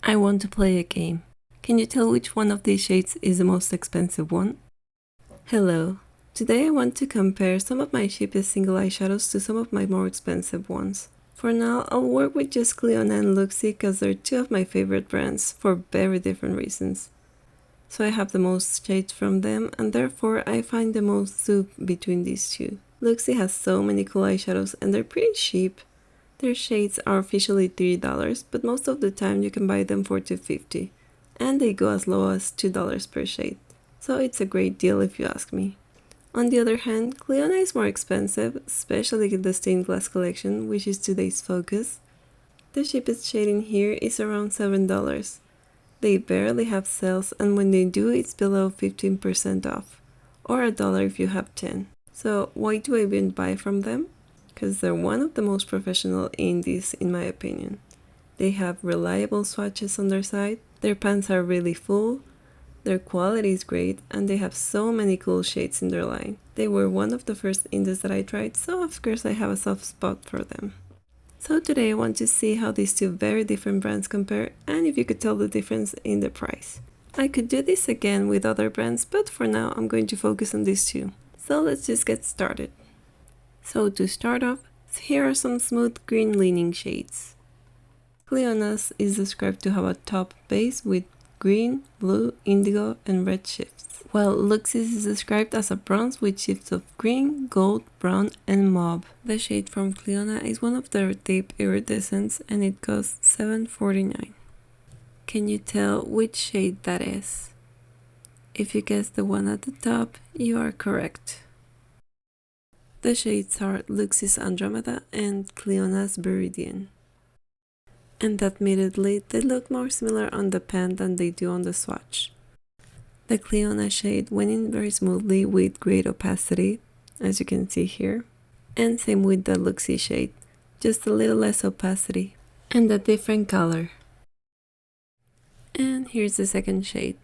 I want to play a game. Can you tell which one of these shades is the most expensive one? Hello. Today I want to compare some of my cheapest single eyeshadows to some of my more expensive ones. For now, I'll work with just Clionadh and Looxi because they're two of my favorite brands for very different reasons. So I have the most shades from them and therefore I find the most dupe between these two. Looxi has so many cool eyeshadows and they're pretty cheap. Their shades are officially $3, but most of the time you can buy them for $2.50, and they go as low as $2 per shade, so it's a great deal if you ask me. On the other hand, Clionadh is more expensive, especially the stained glass collection, which is today's focus. The cheapest shade in here is around $7. They barely have sales, and when they do, it's below 15% off, or $1 if you have 10. So why do I even buy from them? Because they're one of the most professional indies in my opinion. They have reliable swatches on their site, their pans are really full, their quality is great, and they have so many cool shades in their line. They were one of the first indies that I tried, so of course I have a soft spot for them. So today I want to see how these two very different brands compare and if you could tell the difference in the price. I could do this again with other brands, but for now I'm going to focus on these two. So let's just get started. So to start off, here are some smooth green leaning shades. Clionadh is described to have a top base with green, blue, indigo, and red shifts, while Looxi is described as a bronze with shifts of green, gold, brown, and mauve. The shade from Clionadh is one of their deep iridescents and it costs $7.49. Can you tell which shade that is? If you guess the one at the top, you are correct. The shades are Looxi's Andromeda and Clionadh's Viridian. And admittedly, they look more similar on the pan than they do on the swatch. The Clionadh shade went in very smoothly with great opacity, as you can see here. And same with the Looxi shade, just a little less opacity. And a different color. And here's the second shade.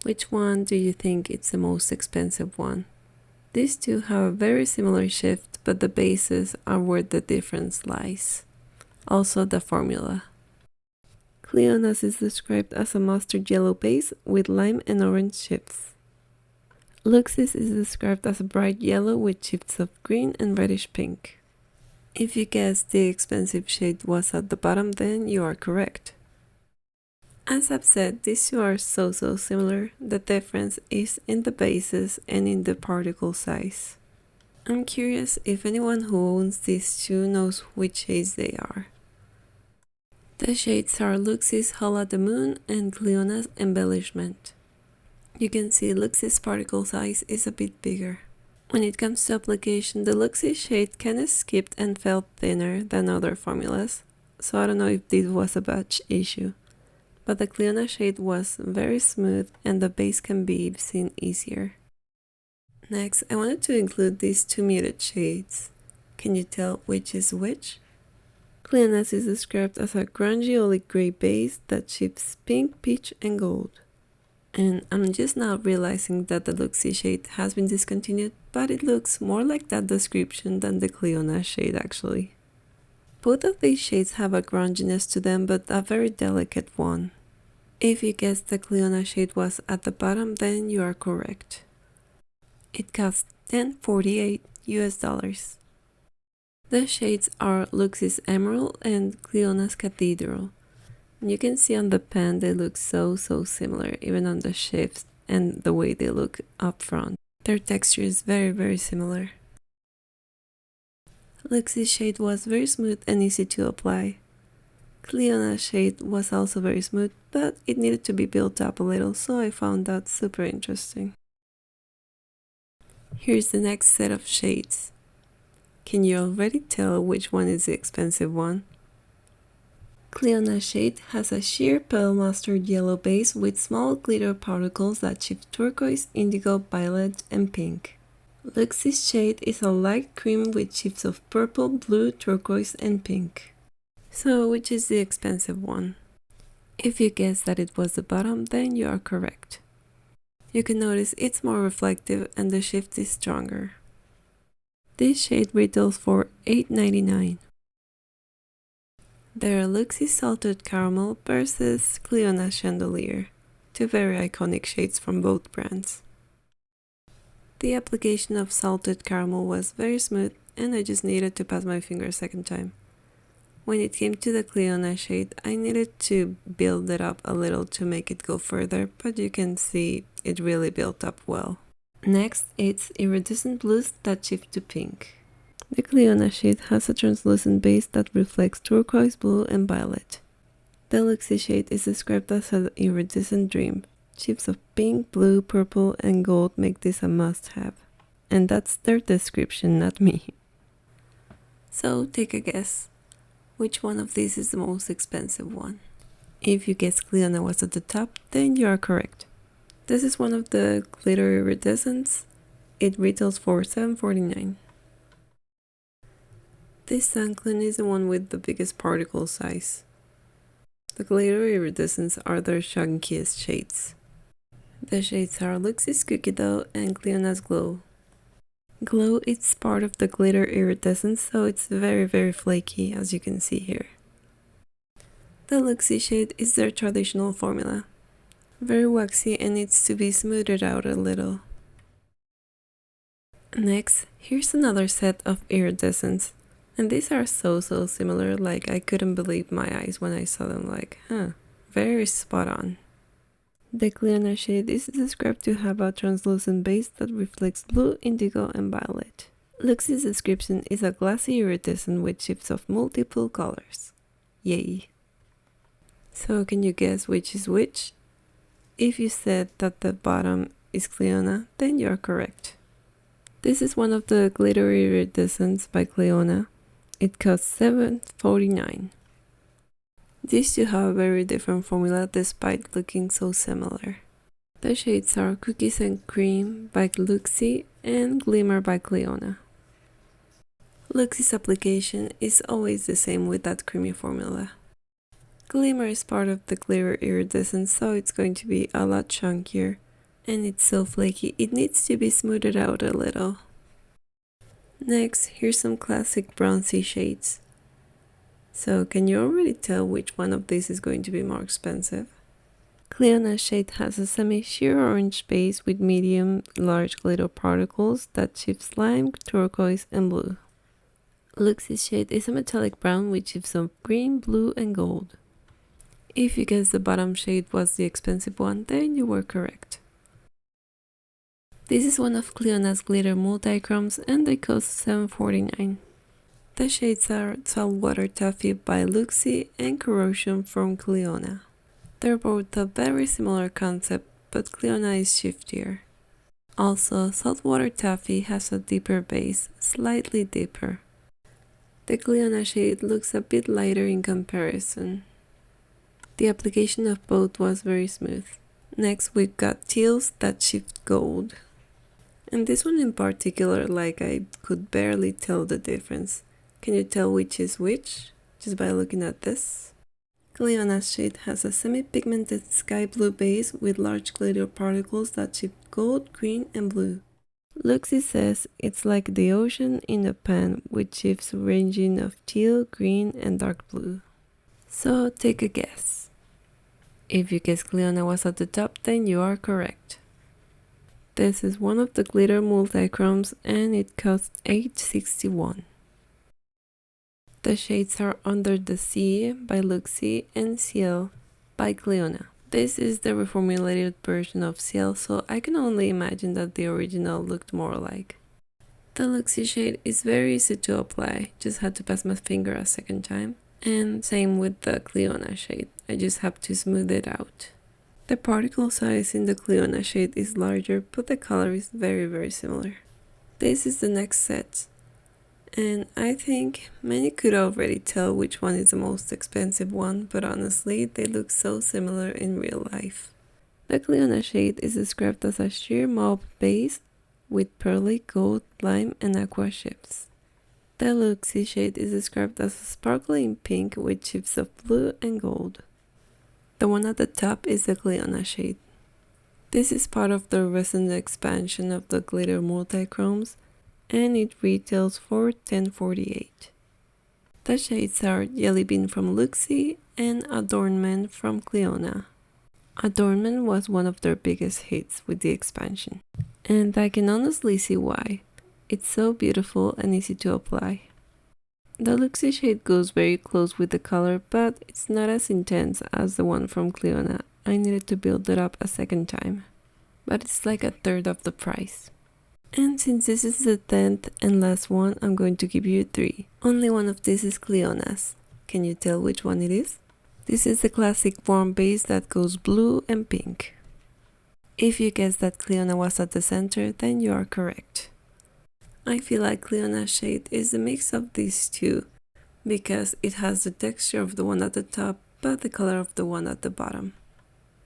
Which one do you think is the most expensive one? These two have a very similar shift, but the bases are where the difference lies. Also the formula. Clionadh is described as a mustard yellow base with lime and orange shifts. Looxi is described as a bright yellow with shifts of green and reddish pink. If you guessed the expensive shade was at the bottom, then you are correct. As I've said, these two are so similar. The difference is in the bases and in the particle size. I'm curious if anyone who owns these two knows which shades they are. The shades are Looxi's Hall at the Moon and Clionadh's Embellishment. You can see Looxi's particle size is a bit bigger. When it comes to application, the Looxi shade kinda skipped and felt thinner than other formulas, so I don't know if this was a batch issue. But the Clionadh shade was very smooth and the base can be seen easier. Next, I wanted to include these two muted shades. Can you tell which is which? Clionadh is described as a grungy olive grey base that shifts pink, peach, and gold. And I'm just now realizing that the Looxi shade has been discontinued, but it looks more like that description than the Clionadh shade actually. Both of these shades have a grunginess to them, but a very delicate one. If you guessed the Clionadh shade was at the bottom, then you are correct. It costs $10.48 US. The shades are Looxi's Emerald and Clionadh's Cathedral. And you can see on the pan they look so similar, even on the shifts and the way they look up front. Their texture is very similar. Looxi's shade was very smooth and easy to apply. Clionadh's shade was also very smooth, but it needed to be built up a little, so I found that super interesting. Here's the next set of shades. Can you already tell which one is the expensive one? Clionadh shade has a sheer pale mustard yellow base with small glitter particles that shift turquoise, indigo, violet, and pink. Looxi's shade is a light cream with shifts of purple, blue, turquoise, and pink. So which is the expensive one? If you guess that it was the bottom, then you are correct. You can notice it's more reflective and the shift is stronger. This shade retails for $8.99. They're Looxi Salted Caramel versus Clionadh Chandelier, two very iconic shades from both brands. The application of Salted Caramel was very smooth and I just needed to pass my finger a second time. When it came to the Clionadh shade, I needed to build it up a little to make it go further, but you can see it really built up well. Next, it's Iridescent Blues that shift to pink. The Clionadh shade has a translucent base that reflects turquoise, blue, and violet. The Looxi shade is described as an iridescent dream. Shifts of pink, blue, purple, and gold make this a must-have. And that's their description, not me. So take a guess. Which one of these is the most expensive one? If you guess Clionadh was at the top, then you are correct. This is one of the glitter iridescents. It retails for $7.49. This Sunclone is the one with the biggest particle size. The glitter iridescents are their chunkiest shades. The shades are Looxi's Cookie Dough and Clionadh's Glow. Glow is part of the glitter iridescent, so it's very flaky, as you can see here. The Looxi shade is their traditional formula. Very waxy and needs to be smoothed out a little. Next, here's another set of iridescents. And these are so similar, like I couldn't believe my eyes when I saw them, like, very spot on. The Clionadh shade is described to have a translucent base that reflects blue, indigo, and violet. Looxi's description is a glassy iridescent with shifts of multiple colors. Yay! So can you guess which is which? If you said that the bottom is Clionadh, then you're correct. This is one of the glitter iridescents by Clionadh. It costs $7.49. These two have a very different formula despite looking so similar. The shades are Cookies and Cream by Looxi and Glimmer by Clionadh. Looxi's application is always the same with that creamy formula. Glimmer is part of the glitter iridescent, so it's going to be a lot chunkier, and it's so flaky it needs to be smoothed out a little. Next, here's some classic bronzy shades. So can you already tell which one of these is going to be more expensive? Clionadh shade has a semi-sheer orange base with medium large glitter particles that shifts lime, turquoise, and blue. Looxi's shade is a metallic brown with shifts of green, blue, and gold. If you guessed the bottom shade was the expensive one, then you were correct. This is one of Clionadh's glitter multi-chromes and they cost $7.49. The shades are Saltwater Taffy by Looxi and Corrosion from Clionadh. They're both a very similar concept, but Clionadh is shiftier. Also, Saltwater Taffy has a deeper base, slightly deeper. The Clionadh shade looks a bit lighter in comparison. The application of both was very smooth. Next we've got Teals that shift gold. And this one in particular, like I could barely tell the difference. Can you tell which is which? Just by looking at this. Clionadh's shade has a semi-pigmented sky blue base with large glitter particles that shift gold, green, and blue. Looxi says it's like the ocean in a pan with shifts ranging of teal, green, and dark blue. So take a guess. If you guess Clionadh was at the top, then you are correct. This is one of the glitter multi-chromes and it costs $8.61. The shades are Under the Sea by Looxi and Ciel by Clionadh. This is the reformulated version of Ciel, so I can only imagine that the original looked more alike. The Looxi shade is very easy to apply, just had to pass my finger a second time. And same with the Clionadh shade, I just have to smooth it out. The particle size in the Clionadh shade is larger, but the color is very similar. This is the next set. And I think many could already tell which one is the most expensive one, but honestly, they look so similar in real life. The Clionadh shade is described as a sheer mauve base with pearly, gold, lime, and aqua shifts. The Looxi shade is described as a sparkling pink with shifts of blue and gold. The one at the top is the Clionadh shade. This is part of the recent expansion of the glitter multi-chromes, and it retails for $10.48. The shades are Jelly Bean from Looxi and Adornment from Clionadh. Adornment was one of their biggest hits with the expansion, and I can honestly see why. It's so beautiful and easy to apply. The Looxi shade goes very close with the color, but it's not as intense as the one from Clionadh. I needed to build it up a second time, but it's like a third of the price. And since this is the 10th and last one, I'm going to give you 3. Only one of these is Clionadh's. Can you tell which one it is? This is the classic warm base that goes blue and pink. If you guessed that Clionadh was at the center, then you are correct. I feel like Clionadh's shade is a mix of these two, because it has the texture of the one at the top, but the color of the one at the bottom.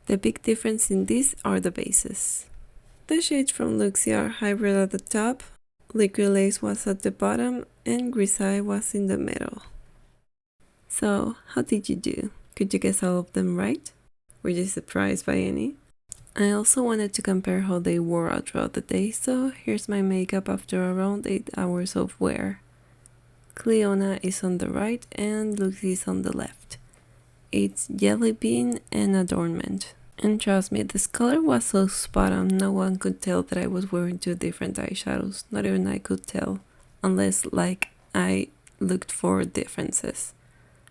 The big difference in these are the bases. The shades from Looxi are hybrid at the top, liquid lace was at the bottom, and grisaille was in the middle. So, how did you do? Could you guess all of them right? Were you surprised by any? I also wanted to compare how they wore out throughout the day, so here's my makeup after around 8 hours of wear. Clionadh is on the right and Looxi is on the left. It's Jelly Bean and Adornment. And trust me, this color was so spot on, no one could tell that I was wearing 2 different eyeshadows. Not even I could tell, unless like I looked for differences.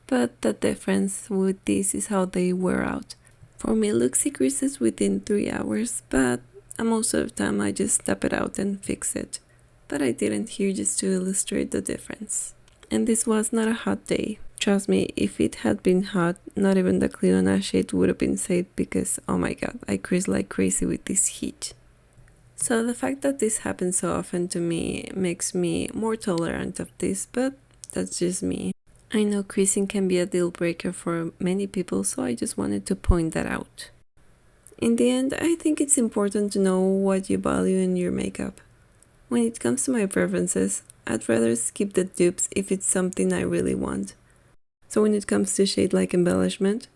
But the difference with this is how they wear out. For me, Looxi creases within 3 hours, but most of the time I just tap it out and fix it. But I didn't here just to illustrate the difference. And this was not a hot day. Trust me, if it had been hot, not even the Clionadh shade would have been safe because, oh my god, I crease like crazy with this heat. So the fact that this happens so often to me makes me more tolerant of this, but that's just me. I know creasing can be a deal breaker for many people, so I just wanted to point that out. In the end, I think it's important to know what you value in your makeup. When it comes to my preferences, I'd rather skip the dupes if it's something I really want. So when it comes to shade like embellishment,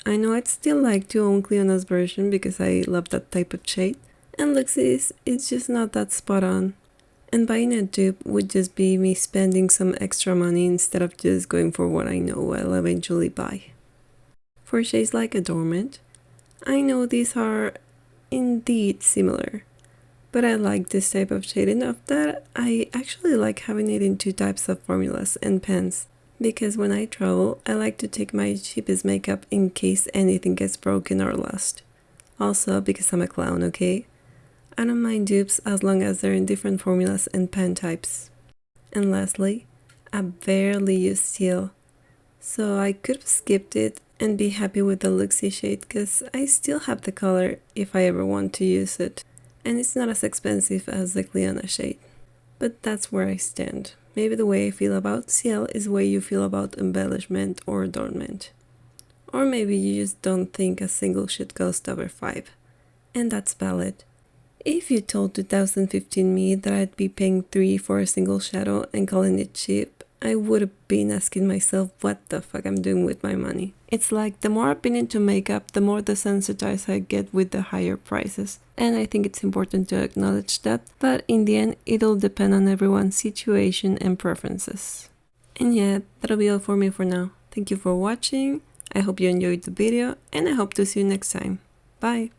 I know I'd still like to own Clionadh's version because I love that type of shade, and Looxi's, it's just not that spot on. And buying a dupe would just be me spending some extra money instead of just going for what I know I'll eventually buy. For shades like Adornment, I know these are indeed similar, but I like this type of shade enough that I actually like having it in 2 types of formulas and pens, because when I travel, I like to take my cheapest makeup in case anything gets broken or lost. Also, because I'm a clown, okay? I don't mind dupes as long as they're in different formulas and pen types. And lastly, I barely use Teal, so I could have skipped it and be happy with the Looxi shade because I still have the color if I ever want to use it, and it's not as expensive as the Clionadh shade. But that's where I stand. Maybe the way I feel about Teal is the way you feel about embellishment or adornment. Or maybe you just don't think a single should cost over 5, and that's valid. If you told 2015 me that I'd be paying 3 for a single shadow and calling it cheap, I would have been asking myself what the fuck I'm doing with my money. It's like the more I've been into makeup, the more desensitized I get with the higher prices. And I think it's important to acknowledge that, but in the end, it'll depend on everyone's situation and preferences. And yeah, that'll be all for me for now. Thank you for watching, I hope you enjoyed the video, and I hope to see you next time. Bye!